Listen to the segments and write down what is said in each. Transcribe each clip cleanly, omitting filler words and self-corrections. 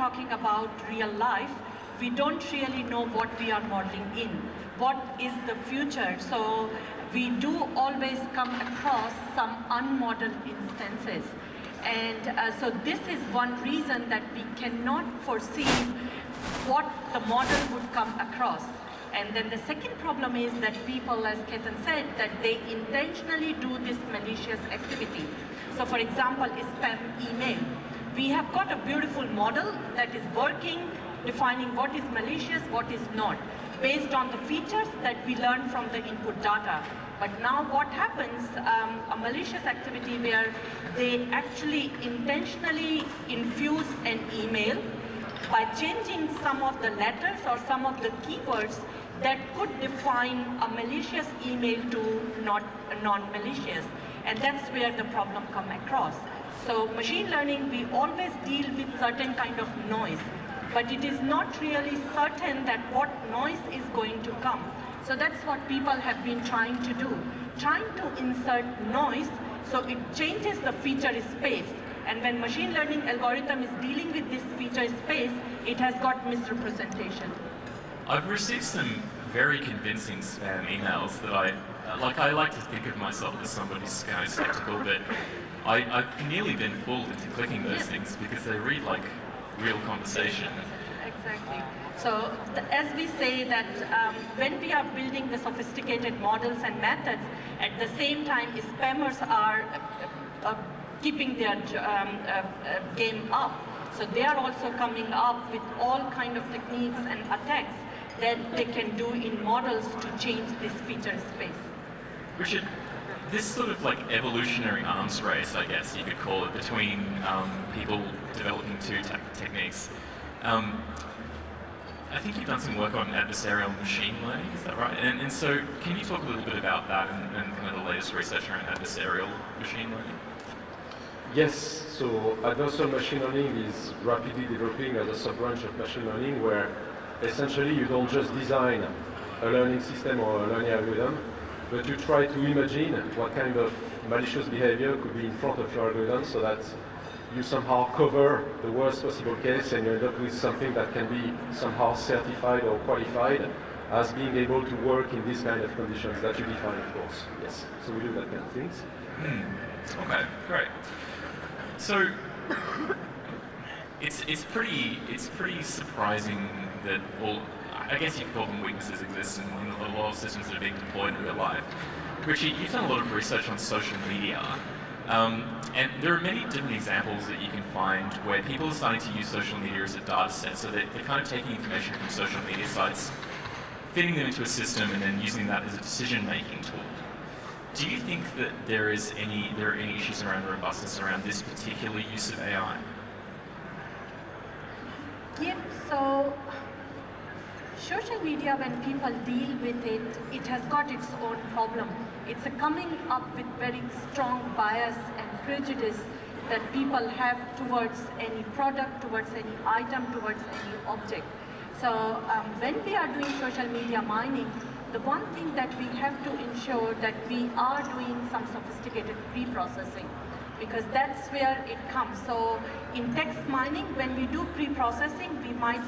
talking about real life, we don't really know what we are modeling in. What is the future? So we do always come across some unmodeled instances. And so this is one reason that we cannot foresee what the model would come across. And then the second problem is that people, as Ketan said, that they intentionally do this malicious activity. So for example, spam email. We have got a beautiful model that is working, defining what is malicious, what is not, based on the features that we learn from the input data. But now what happens, a malicious activity where they actually intentionally infuse an email by changing some of the letters or some of the keywords that could define a malicious email to not non-malicious. And that's where the problem comes across. So machine learning, we always deal with certain kind of noise, but it is not really certain that what noise is going to come. So that's what people have been trying to do, trying to insert noise so it changes the feature space. And when machine learning algorithm is dealing with this feature space, it has got misrepresentation. I've received some very convincing spam emails that I like to think of myself as somebody who's kind of skeptical, but I've nearly been fooled into clicking those things because they read like real conversation. Exactly. So as we say that when we are building the sophisticated models and methods, at the same time spammers are keeping their game up. So they are also coming up with all kind of techniques and attacks that they can do in models to change this feature space. Richard, this sort of like evolutionary arms race, I guess you could call it, between people developing two techniques. I think you've done some work on adversarial machine learning, is that right? And so can you talk a little bit about that and kind of the latest research around adversarial machine learning? Yes, so adversarial machine learning is rapidly developing as a sub-branch of machine learning where essentially you don't just design a learning system or a learning algorithm, but you try to imagine what kind of malicious behavior could be in front of your algorithm so that you somehow cover the worst possible case and you end up with something that can be somehow certified or qualified as being able to work in these kind of conditions that you define, of course. Yes, so we do that kind of things. Okay, great. So it's pretty surprising that I guess you could call them weaknesses exist in a lot of systems that are being deployed in real life. Richie, you've done a lot of research on social media, and there are many different examples that you can find where people are starting to use social media as a data set, so they're kind of taking information from social media sites, fitting them into a system, and then using that as a decision-making tool. Do you think that there are any issues around robustness around this particular use of AI? Yeah, so social media, when people deal with it, it has got its own problem. It's coming up with very strong bias and prejudice that people have towards any product, towards any item, towards any object. So when we are doing social media mining, the one thing that we have to ensure that we are doing some sophisticated pre-processing, because that's where it comes. So in text mining, when we do pre-processing, we might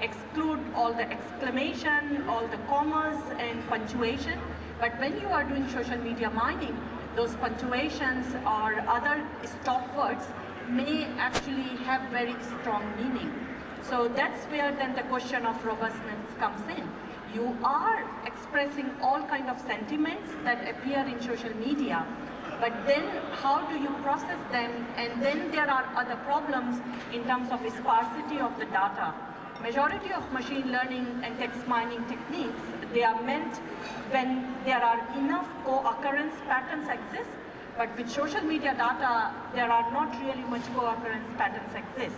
exclude all the exclamation, all the commas and punctuation. But when you are doing social media mining, those punctuations or other stop words may actually have very strong meaning. So that's where then the question of robustness comes in. You are expressing all kind of sentiments that appear in social media, but then how do you process them? And then there are other problems in terms of sparsity of the data. Majority of machine learning and text mining techniques, they are meant when there are enough co-occurrence patterns exist, but with social media data, there are not really much co-occurrence patterns exist.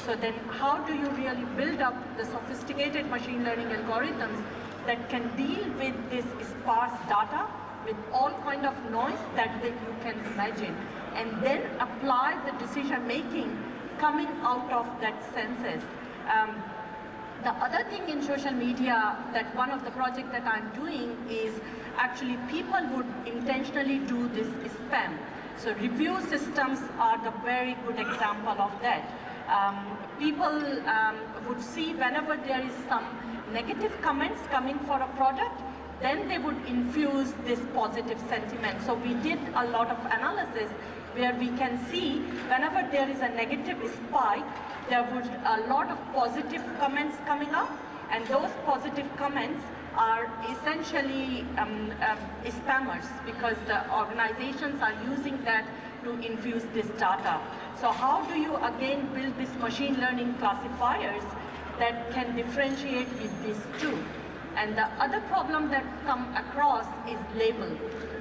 So then how do you really build up the sophisticated machine learning algorithms that can deal with this sparse data with all kind of noise that you can imagine, and then apply the decision making coming out of that senses. The other thing in social media, that one of the projects that I'm doing is actually people would intentionally do this spam. So review systems are the very good example of that. People would see whenever there is some negative comments coming for a product, then they would infuse this positive sentiment. So we did a lot of analysis where we can see whenever there is a negative spike, there would a lot of positive comments coming up, and those positive comments are essentially spammers, because the organizations are using that to infuse this data. So how do you again build these machine learning classifiers that can differentiate with these two? And the other problem that come across is label.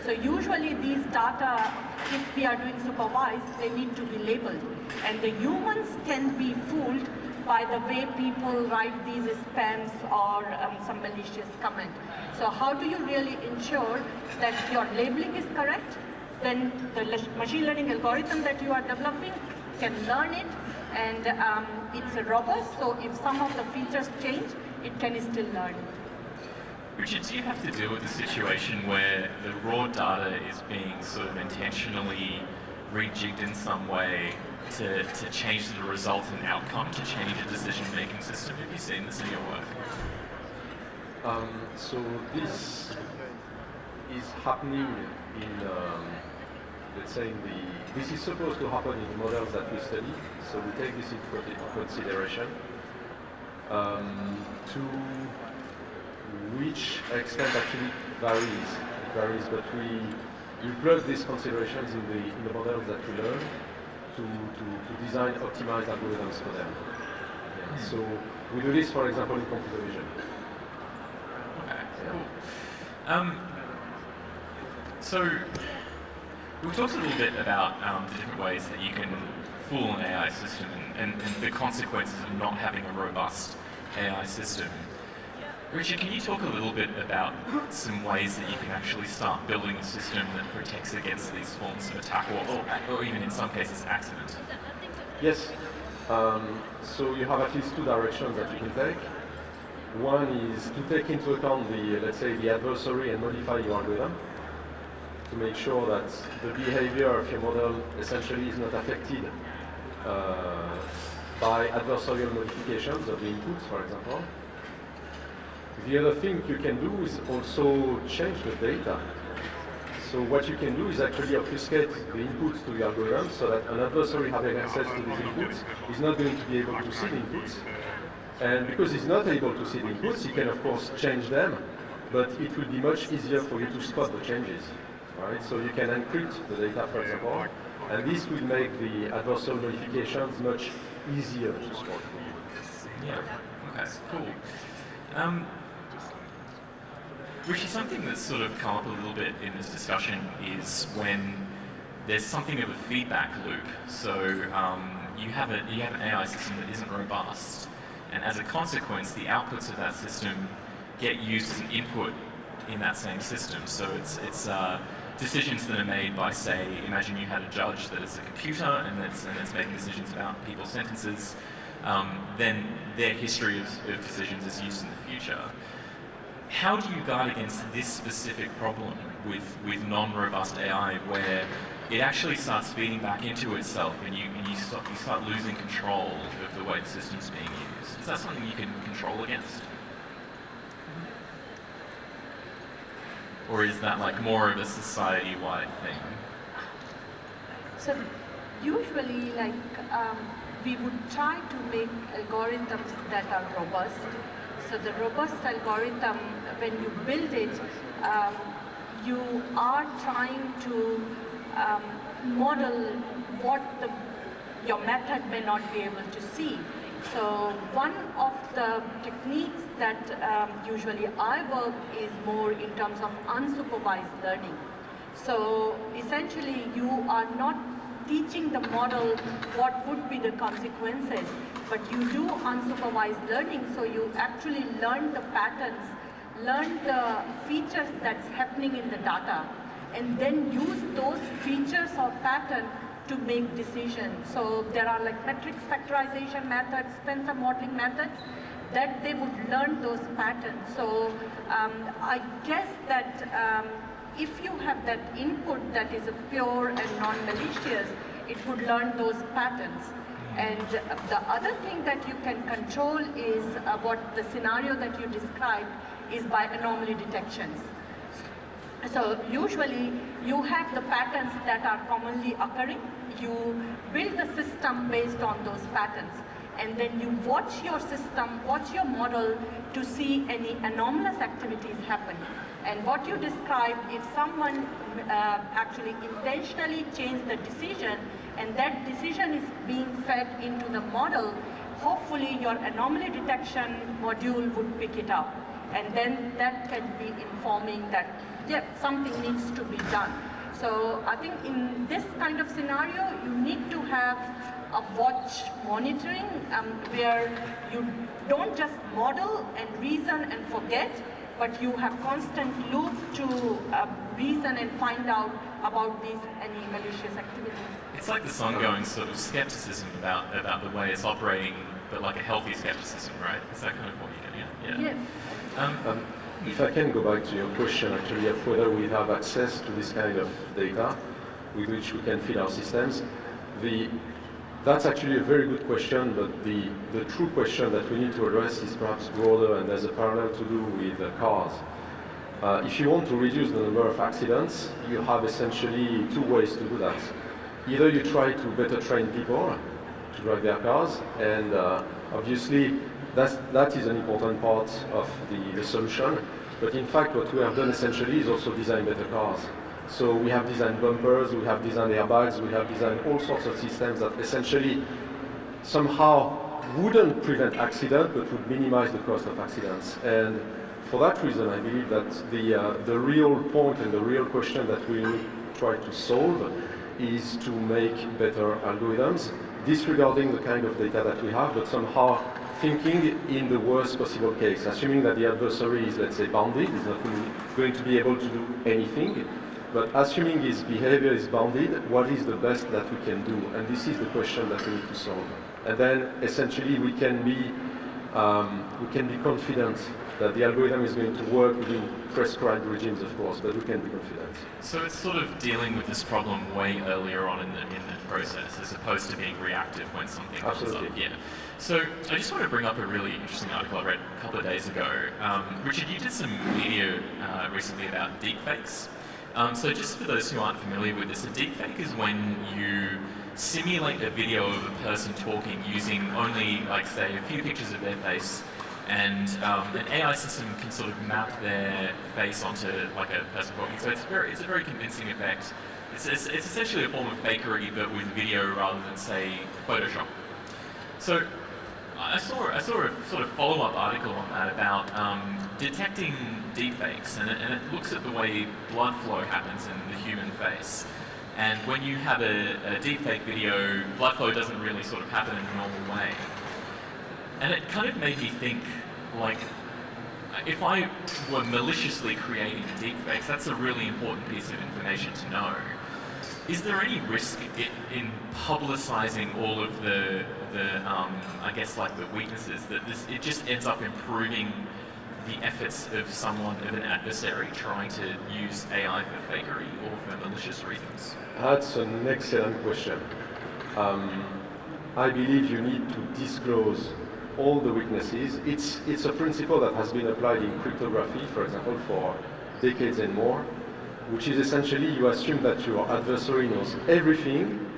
So usually these data, if we are doing supervised, they need to be labeled. And the humans can be fooled by the way people write these spams or some malicious comment. So how do you really ensure that your labeling is correct? Then the machine learning algorithm that you are developing can learn it, and it's robust, so if some of the features change, it can still learn. Richard, do you have to deal with the situation where the raw data is being sort of intentionally rejigged in some way to change the result and outcome, to change a decision-making system? Have you seen this in your work? So this is happening in, let's say, this is supposed to happen in the models that we study, so we take this into consideration. To which extent actually varies. It varies, but we plug these considerations in the models that we learn to design optimized algorithms for them. Yeah. So we do this, for example, in computer vision. Okay, cool. So we've talked a little bit about the different ways that you can fool an AI system and the consequences of not having a robust AI system. Richard, can you talk a little bit about some ways that you can actually start building a system that protects against these forms of attack, or even in some cases accident? Yes. So you have at least two directions that you can take. One is to take into account the, let's say, the adversary and modify your algorithm to make sure that the behavior of your model essentially is not affected by adversarial modifications of the inputs, for example. The other thing you can do is also change the data. So what you can do is actually obfuscate the inputs to the algorithm so that an adversary having access to these inputs is not going to be able to see the inputs. And because he's not able to see the inputs, he can of course change them, but it will be much easier for you to spot the changes. Right? So you can encrypt the data, for example, and this will make the adversarial modifications much easier to spot for you. Yeah, okay, cool. Richie, something that's sort of come up a little bit in this discussion is when there's something of a feedback loop. So you have an AI system that isn't robust, and as a consequence, the outputs of that system get used as an input in that same system. So it's decisions that are made by, say, imagine you had a judge that is a computer and that's making decisions about people's sentences. Then their history of decisions is used in the future. How do you guard against this specific problem with non-robust AI, where it actually starts feeding back into itself and you start losing control of the way the system's being used? Is that something you can control against? Or is that like more of a society-wide thing? So usually, like, we would try to make algorithms that are robust. So the robust algorithm, when you build it, you are trying to model what your method may not be able to see. So one of the techniques that usually I work is more in terms of unsupervised learning. So essentially you are not teaching the model what would be the consequences, but you do unsupervised learning, so you actually learn the patterns, learn the features that's happening in the data, and then use those features or pattern to make decisions. So there are like matrix factorization methods, tensor modeling methods, that they would learn those patterns. So I guess that if you have that input that is pure and non-malicious, it would learn those patterns. And the other thing that you can control is what the scenario that you described is by anomaly detections. So usually you have the patterns that are commonly occurring. You build the system based on those patterns. And then you watch your system, watch your model to see any anomalous activities happen. And what you described, if someone actually intentionally changed the decision and that decision is being fed into the model, hopefully your anomaly detection module would pick it up. And then that can be informing that, yeah, something needs to be done. So I think in this kind of scenario, you need to have a watch monitoring where you don't just model and reason and forget, but you have constant loop to reason and find out about these any malicious activities. It's like this ongoing sort of skepticism about the way it's operating, but like a healthy skepticism, right? Is that kind of what you're doing? Yeah. If I can go back to your question actually of whether we have access to this kind of data with which we can feed our systems, that's actually a very good question, but the true question that we need to address is perhaps broader, and there's a parallel to do with cars. If you want to reduce the number of accidents, you have essentially two ways to do that. Either you try to better train people to drive their cars, and obviously that is an important part of the solution, but in fact what we have done essentially is also design better cars. So we have designed bumpers, we have designed airbags, we have designed all sorts of systems that essentially somehow wouldn't prevent accident but would minimize the cost of accidents. And for that reason I believe that the real point and the real question that we try to solve is to make better algorithms, disregarding the kind of data that we have, but somehow thinking in the worst possible case, assuming that the adversary is, let's say, bounded, is not going to be able to do anything, but assuming his behavior is bounded, what is the best that we can do? And this is the question that we need to solve. And then essentially we can be confident that the algorithm is going to work within prescribed regimes, of course, but we can be confident. So it's sort of dealing with this problem way earlier on in the process, as opposed to being reactive when something comes up. Yeah. So I just want to bring up a really interesting article I read a couple of days ago. Richard, you did some video recently about deepfakes. So just for those who aren't familiar with this, a deepfake is when you simulate a video of a person talking using only, like, say, a few pictures of their face, and an AI system can sort of map their face onto like a person talking. So it's a very convincing effect. It's essentially a form of fakery, but with video rather than, say, Photoshop. So I saw a sort of follow-up article on that about detecting deepfakes, and it looks at the way blood flow happens in the human face. And when you have a deepfake video, blood flow doesn't really sort of happen in a normal way. And it kind of made me think, like, if I were maliciously creating deepfakes, that's a really important piece of information to know. Is there any risk in publicizing all of the I guess, like, the weaknesses, that it just ends up improving the efforts of an adversary trying to use AI for fakery or for malicious reasons? That's an excellent question. I believe you need to disclose all the weaknesses. It's a principle that has been applied in cryptography, for example, for decades and more, which is essentially you assume that your adversary knows everything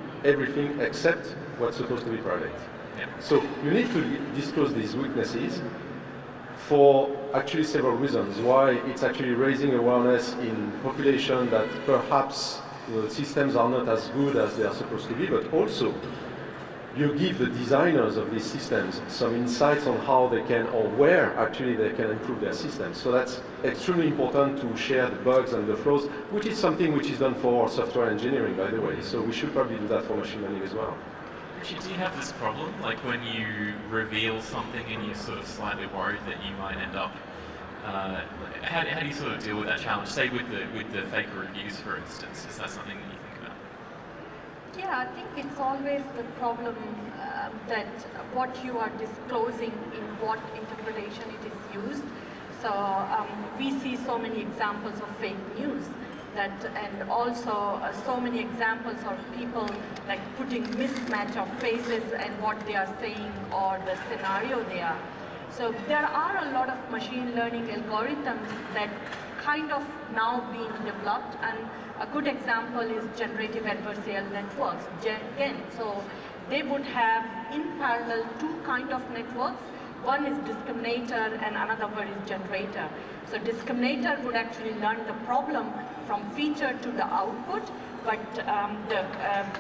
except what's supposed to be private. Yeah. So you need to disclose these weaknesses for actually several reasons. Why it's actually raising awareness in population that perhaps the systems are not as good as they are supposed to be, but also you give the designers of these systems some insights on how they can, or where actually they can improve their systems. So that's extremely important to share the bugs and the flaws, which is something which is done for software engineering, by the way. So we should probably do that for machine learning as well. Richie, do you have this problem? Like when you reveal something and you're sort of slightly worried that you might end up, how do you sort of deal with that challenge? Say with the fake reviews, for instance, is that something that you think about? Yeah, I think it's always the problem that what you are disclosing in what interpretation it is used. So we see so many examples of fake news, that, and also so many examples of people like putting mismatch of faces and what they are saying or the scenario they are. So there are a lot of machine learning algorithms that kind of now being developed, and a good example is generative adversarial networks, GEN. So they would have in parallel two kind of networks. One is discriminator and another one is generator. So discriminator would actually learn the problem from feature to the output, but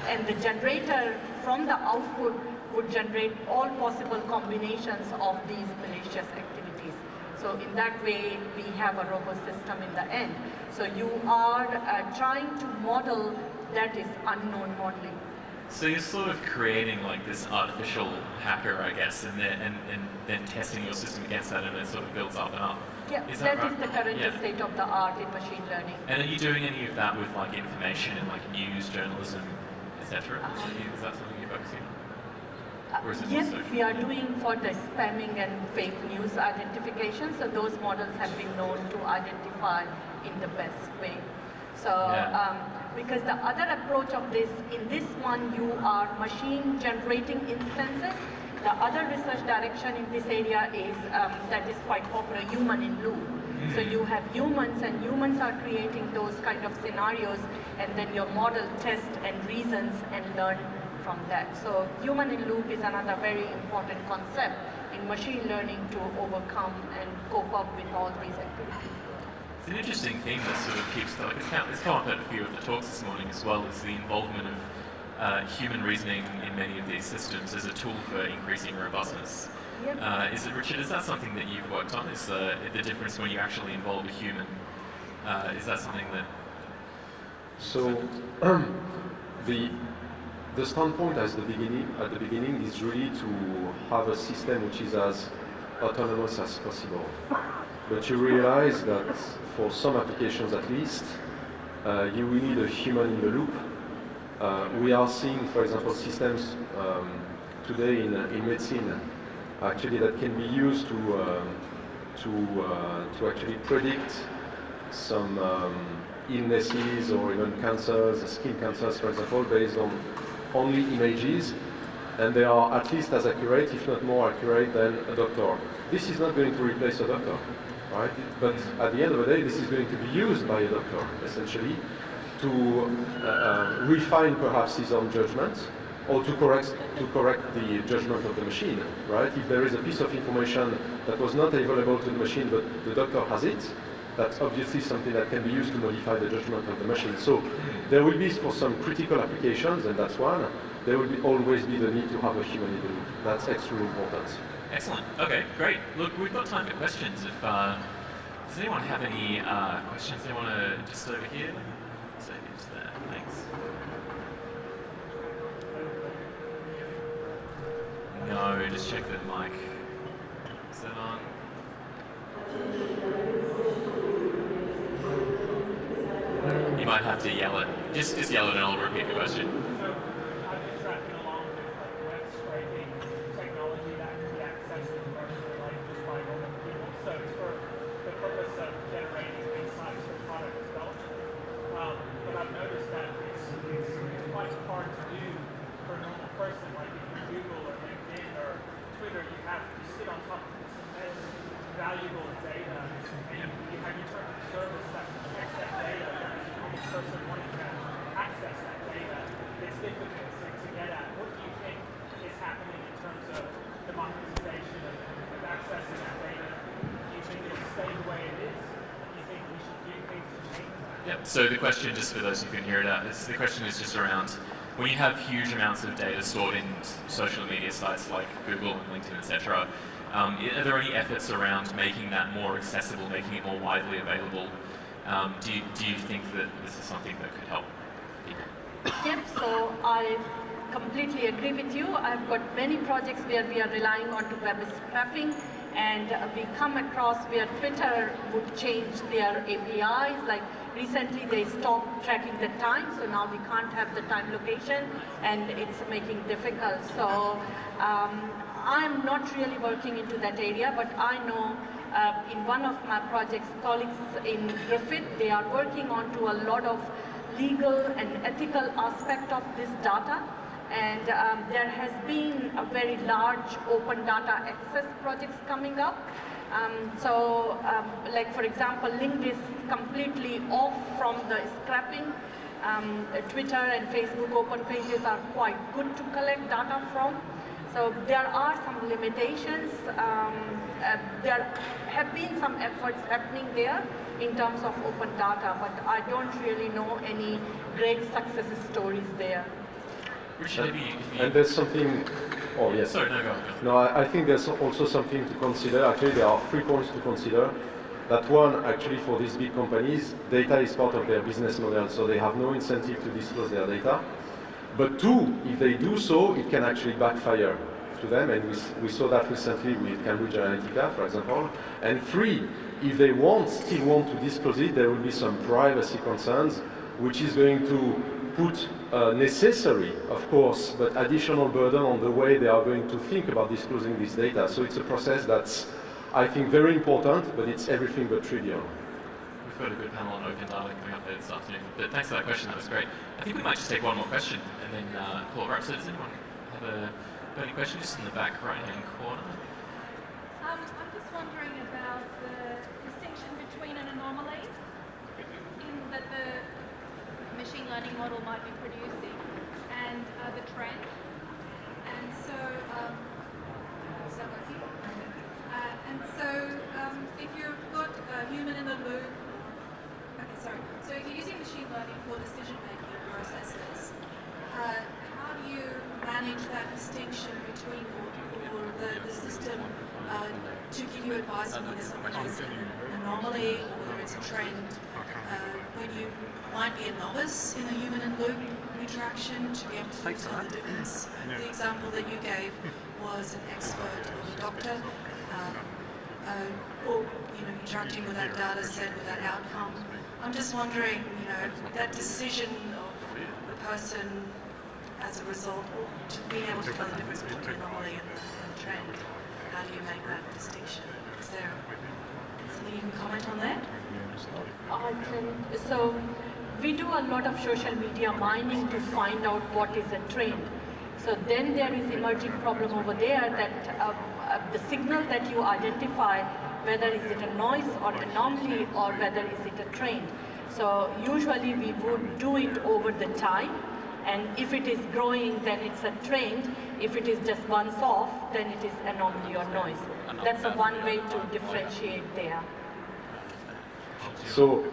and the generator from the output would generate all possible combinations of these malicious activities. So in that way, we have a robust system in the end. So you are trying to model that is unknown modeling. So you're sort of creating like this artificial hacker, I guess, and then testing your system against that, and it sort of builds up and up. Yeah, is that right? is the current state of the art in machine learning. And are you doing any of that with like information and like news, journalism, etc.? Is that something you're focusing on? Or is it Yes, social we are media? doing for the spamming and fake news identification. So those models have been known to identify in the best way. So because the other approach of this, in this one you are machine generating instances. The other research direction in this area is, that is quite popular, human in loop. So you have humans, and humans are creating those kind of scenarios, and then your model tests and reasons and learn from that. So human in loop is another very important concept in machine learning to overcome and cope up with all these activities. It's an interesting thing that sort of keeps, like, it's come up at a few of the talks this morning as well, is the involvement of human reasoning in many of these systems as a tool for increasing robustness. Yep. Richard, is that something that you've worked on? Is the difference when you actually involve a human? Is that something that? So the standpoint at the beginning is really to have a system which is as autonomous as possible. But you realize that for some applications at least, you will need a human in the loop. We are seeing, for example, systems today in medicine actually that can be used to actually predict some illnesses or even cancers, skin cancers, for example, based on only images, and they are at least as accurate, if not more accurate, than a doctor. This is not going to replace a doctor, right? But at the end of the day, this is going to be used by a doctor, essentially, to refine perhaps his own judgment, or to correct the judgment of the machine, right? If there is a piece of information that was not available to the machine, but the doctor has it, that's obviously something that can be used to modify the judgment of the machine. So there will be, for some critical applications, and that's one, there will always be the need to have a human in the loop. That's extremely important. Excellent. Okay, great. Look, we've got time for questions. If does anyone have any questions they want to just over here? So just there. Thanks. No, just check that mic. Is that on? You might have to yell it. Just yell it and I'll repeat the question. So I've been tracking along with like web scraping technology that can be accessed commercially, like just by normal people. So it's for the purpose of generating insights for product development. But I've noticed that it's quite hard to do for a normal person. Like if you Google or LinkedIn or Twitter, you sit on top of this immense valuable data, and you have your terms of service that protects that data. Person wanting to access that data, it's difficult to get at. What do you think is happening in terms of democratization of accessing that data? Do you think it'll stay the way it is? Do you think we should do things to change that? Yep. So the question, just for those who can hear it out, the question is just around when you have huge amounts of data stored in social media sites like Google and LinkedIn, etc. Are there any efforts around making that more accessible, making it more widely available? Do you think that this is something that could help people? Yep, so I completely agree with you. I've got many projects where we are relying on to web scraping, and we come across where Twitter would change their APIs. Like recently they stopped tracking the time, so now we can't have the time location, and it's making difficult. So I'm not really working into that area, but I know In one of my projects, colleagues in Griffith, they are working on to a lot of legal and ethical aspect of this data. And there has been a very large open data access projects coming up. Like for example, LinkedIn is completely off from the scrapping. Twitter and Facebook open pages are quite good to collect data from. So there are some limitations. There have been some efforts happening there in terms of open data, but I don't really know any great success stories there. Richard, and there's something. Oh yes. Sorry, no, go on. No, I think there's also something to consider. Actually, there are 3 points to consider. That one, actually, for these big companies, data is part of their business model, so they have no incentive to disclose their data. But 2, if they do so, it can actually backfire to them, and we saw that recently with Cambridge Analytica, for example. And 3, if they still want to disclose it, there will be some privacy concerns, which is going to put necessary, of course, but additional burden on the way they are going to think about disclosing this data. So it's a process that's, I think, very important, but it's everything but trivial. We've got a good panel on open data coming up there this afternoon. But thanks for that question, that was great. I think we might just take one more question and then call it right. So does anyone have a burning question just in the back right-hand corner? I'm just wondering about the distinction between an anomaly in that the machine learning model might be producing and the trend. And so, if you've got a human in the loop, so if you're using machine learning for decision-making processes, how do you manage that distinction between or the system to give you advice on whether something is an anomaly or whether it's a trend, when you might be a novice in a human-in-loop interaction to be able to tell the difference? The example that you gave was an expert or a doctor, or interacting with that data set, with that outcome. I'm just wondering, that decision of the person as a result, to being able to tell the difference between anomaly and trend. How do you make that distinction? Is there something you can comment on that? So we do a lot of social media mining to find out what is a trend. So then there is emerging problem over there that the signal that you identify, whether is it a noise or anomaly or whether is it a trend. So usually we would do it over the time, and if it is growing, then it's a trend. If it is just once off, then it is anomaly or noise. That's the one way to differentiate there. So,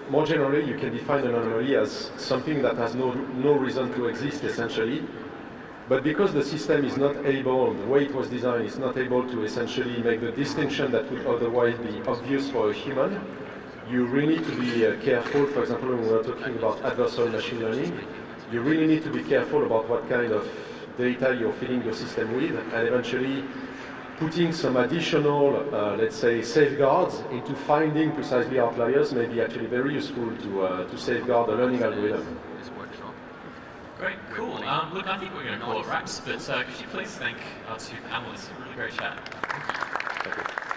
more generally, you can define an anomaly as something that has no reason to exist, essentially. But because the system is not able, the way it was designed, is not able to essentially make the distinction that would otherwise be obvious for a human, you really need to be careful. For example, when we were talking about adversarial machine learning, you really need to be careful about what kind of data you're feeding your system with, and eventually putting some additional, let's say, safeguards into finding precisely outliers may be actually very useful to safeguard a learning algorithm. Great, cool. Look, I think we're going to call it wraps, but could you please thank our 2 panelists? Really great chat. Thank you.